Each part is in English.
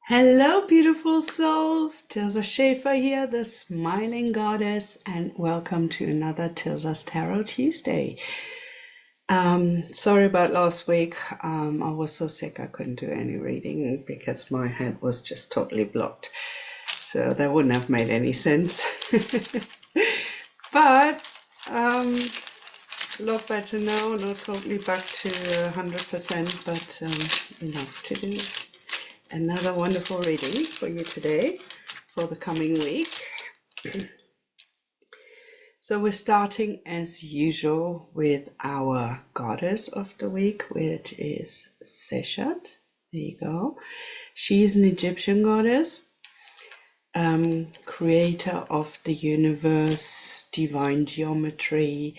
Hello, beautiful souls. Tirza Schaefer here, the smiling goddess, and welcome to another Tirza's Tarot Tuesday. Sorry about last week. I was so sick I couldn't do any reading because my head was just totally blocked. So that wouldn't have made any sense. But a lot better now, not totally back to 100%, but enough to do another wonderful reading for you today for the coming week. So we're starting as usual with our goddess of the week, which is Seshat. There you go. She's an Egyptian goddess, creator of the universe, divine geometry.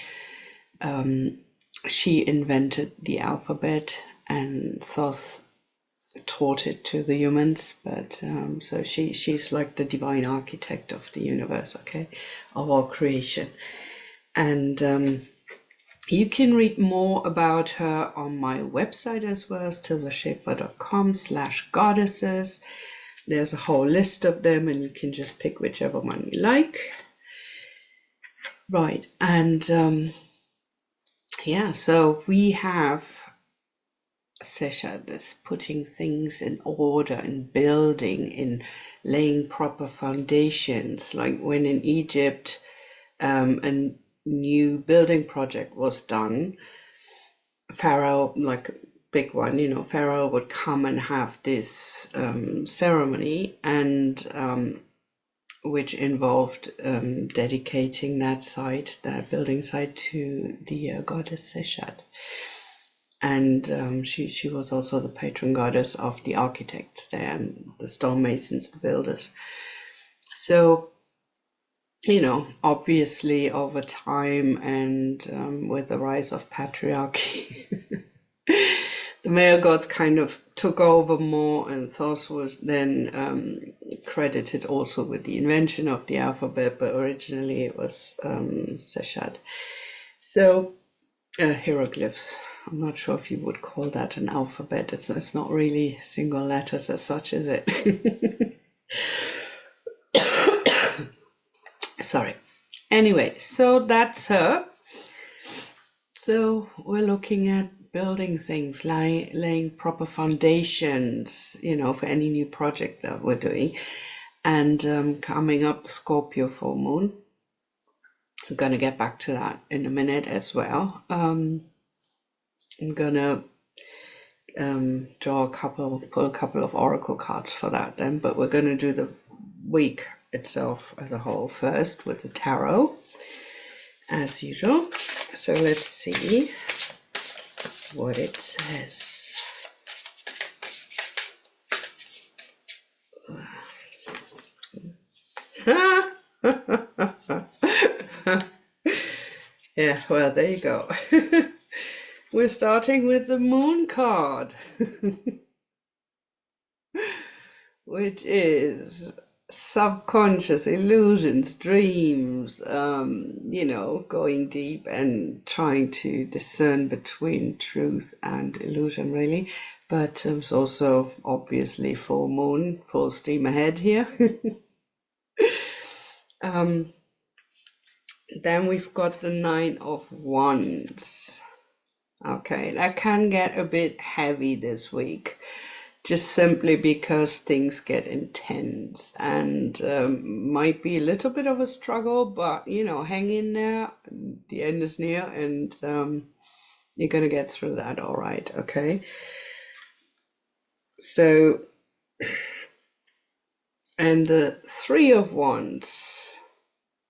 She invented the alphabet and thus taught it to the humans, but so she's like the divine architect of the universe, okay, of all creation. And you can read more about her on my website as well as tirzaschaefer.com/goddesses. There's a whole list of them and you can just pick whichever one you like. Right, and yeah, so we have Seshat is putting things in order, in building, in laying proper foundations. Like when in Egypt, a new building project was done, Pharaoh, like big one, Pharaoh would come and have this ceremony, and which involved dedicating that site, that building site, to the goddess Seshat. And she was also the patron goddess of the architects there and the stonemasons, the builders. So, obviously over time and with the rise of patriarchy, the male gods kind of took over more, and Thoth was then credited also with the invention of the alphabet, but originally it was Seshat. So, hieroglyphs. I'm not sure if you would call that an alphabet. It's not really single letters as such, is it? Sorry. Anyway, so that's her. So we're looking at building things, laying proper foundations, for any new project that we're doing. And coming up, the Scorpio full moon. I'm going to get back to that in a minute as well. I'm gonna pull a couple of oracle cards for that then, but we're gonna do the week itself as a whole first with the tarot, as usual. So let's see what it says. Yeah, well, there you go. We're starting with the moon card, which is subconscious illusions, dreams, going deep and trying to discern between truth and illusion, really. But it's also obviously full moon, full steam ahead here. Then we've got the Nine of Wands. Okay, that can get a bit heavy this week, just simply because things get intense and might be a little bit of a struggle, but hang in there. The end is near, and you're gonna get through that all right, okay? So, and the Three of Wands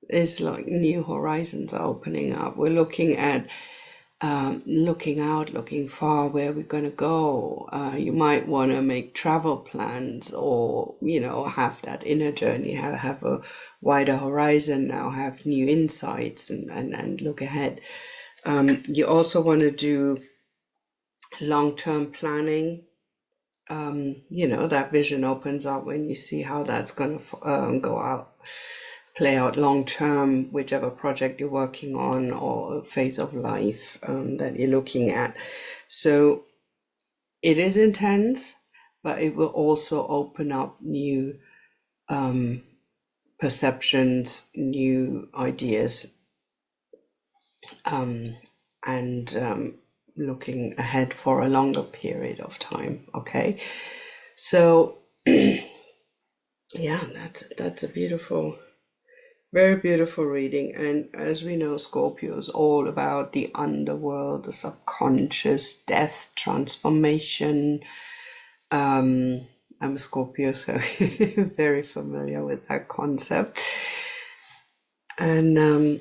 is like new horizons are opening up. We're looking at looking out, looking far, where we're going to go. You might want to make travel plans, or have that inner journey, have a wider horizon now, have new insights, and look ahead. You also want to do long-term planning. That vision opens up when you see how that's going to go out, play out long term, whichever project you're working on or phase of life that you're looking at. So it is intense, but it will also open up new perceptions, new ideas, and looking ahead for a longer period of time. Okay, so yeah, that's a beautiful, very beautiful reading. And as we know, Scorpio is all about the underworld, the subconscious, death, transformation. I'm a Scorpio, so very familiar with that concept. And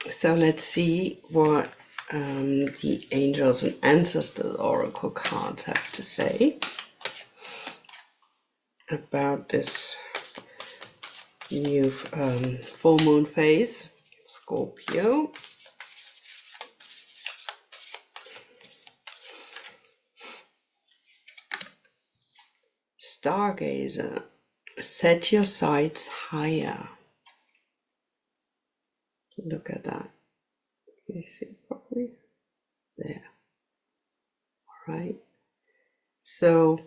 so let's see what the Angels and Ancestors Oracle cards have to say about this new full moon phase, Scorpio. Stargazer, set your sights higher. Look at that. Can you see it properly? There. All right. So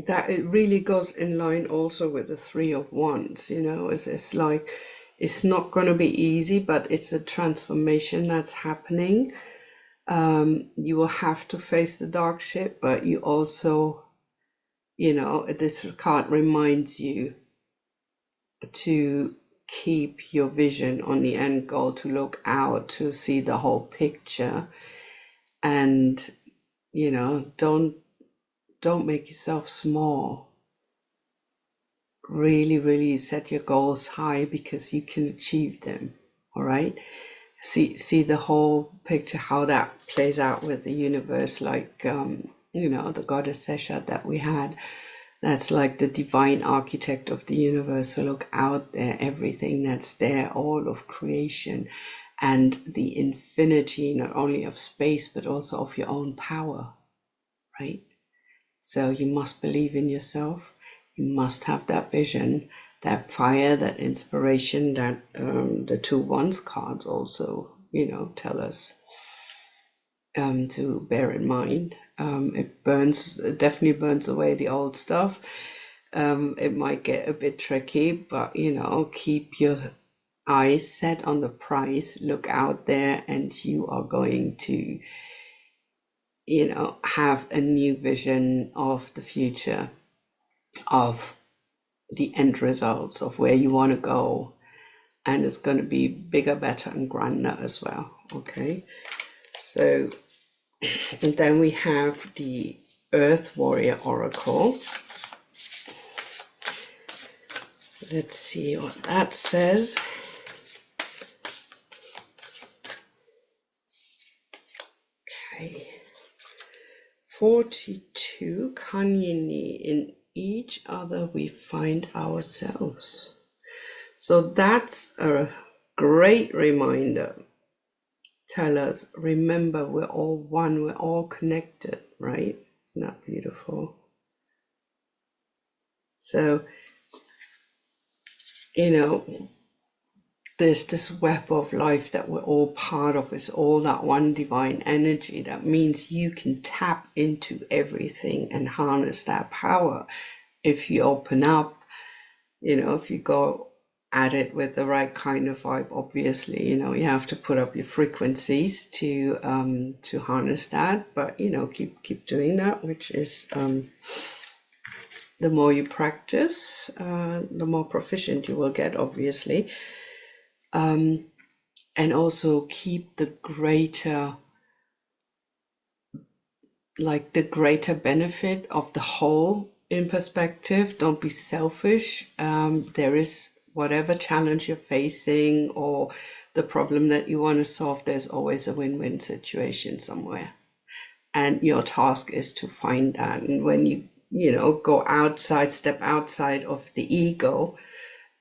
that it really goes in line also with the Three of Wands. You know, it's like it's not going to be easy, but it's a transformation that's happening. You will have to face the dark shit, but you also, you know, this card reminds you to keep your vision on the end goal, to look out, to see the whole picture, and you know, don't make yourself small. Really set your goals high, because you can achieve them. All right, see the whole picture, how that plays out with the universe. Like you know, the goddess Sesha that we had, that's like the divine architect of the universe. So look out there, everything that's there, all of creation, and the infinity, not only of space, but also of your own power, right? So you must believe in yourself. You must have that vision, that fire, that inspiration that the Two Wands cards also, you know, tell us to bear in mind. It definitely burns away the old stuff. It might get a bit tricky, but you know, keep your eyes set on the prize, look out there, and you are going to, you know, have a new vision of the future, of the end results, of where you want to go, and it's going to be bigger, better, and grander as well. Okay, so and then we have the Earth Warrior Oracle. Let's see what that says. Okay. 42, Kanyini, in each other we find ourselves. So that's a great reminder. Tell us, remember, we're all one, we're all connected, right? Isn't that beautiful? So, you know, there's this web of life that we're all part of. It's all that one divine energy. That means you can tap into everything and harness that power if you open up, you know, if you go at it with the right kind of vibe. Obviously, you know, you have to put up your frequencies to harness that, but you know, keep doing that, which is the more you practice, the more proficient you will get, obviously. And also keep the greater benefit of the whole in perspective. Don't be selfish. There is, whatever challenge you're facing or the problem that you want to solve, there's always a win-win situation somewhere. And your task is to find that. And when you know, go outside, step outside of the ego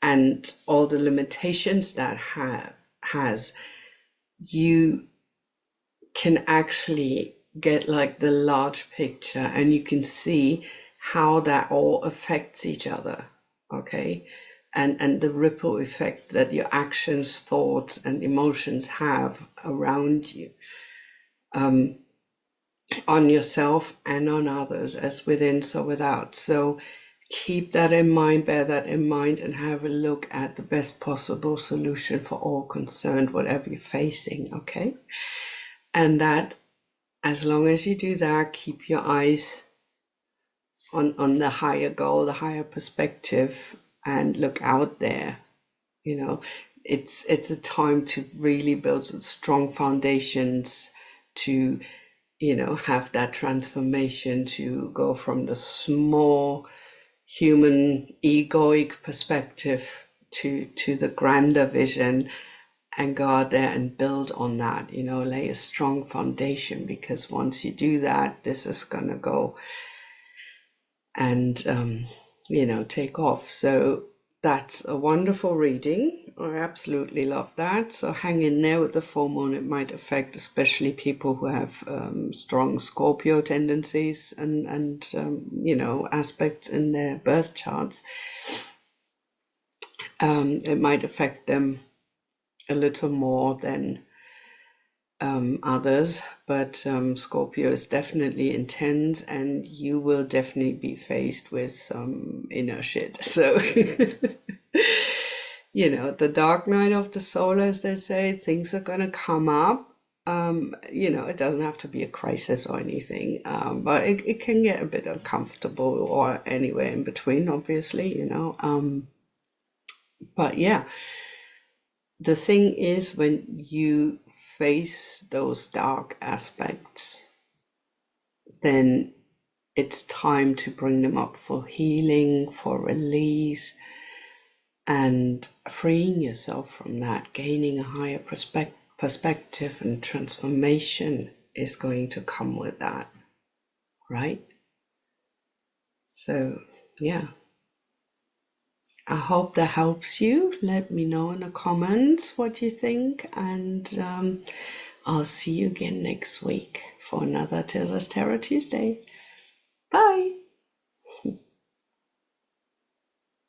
and all the limitations that has, you can actually get like the large picture, and you can see how that all affects each other. Okay, and the ripple effects that your actions, thoughts, and emotions have around you. on yourself and on others, as within, so without. So keep that in mind, bear that in mind, and have a look at the best possible solution for all concerned, whatever you're facing, okay? And that, as long as you do that, keep your eyes on the higher goal, the higher perspective, and look out there. You know, it's a time to really build some strong foundations to, you know, have that transformation, to go from the small human egoic perspective to the grander vision, and go out there and build on that, you know, lay a strong foundation, because once you do that, this is gonna go and you know, take off. So that's a wonderful reading. I absolutely love that. So hang in there with the full moon. It might affect especially people who have strong Scorpio tendencies and you know, aspects in their birth charts. It might affect them a little more than others, but Scorpio is definitely intense, and you will definitely be faced with some inner shit. So, you know, the dark night of the soul, as they say, things are gonna come up. You know, it doesn't have to be a crisis or anything, but it can get a bit uncomfortable, or anywhere in between, obviously, you know. But yeah, the thing is, when you face those dark aspects, then it's time to bring them up for healing, for release, and freeing yourself from that, gaining a higher perspective, and transformation is going to come with that, right? So, yeah. I hope that helps you. Let me know in the comments what you think, and I'll see you again next week for another Tirza's Tarot Tuesday. Bye!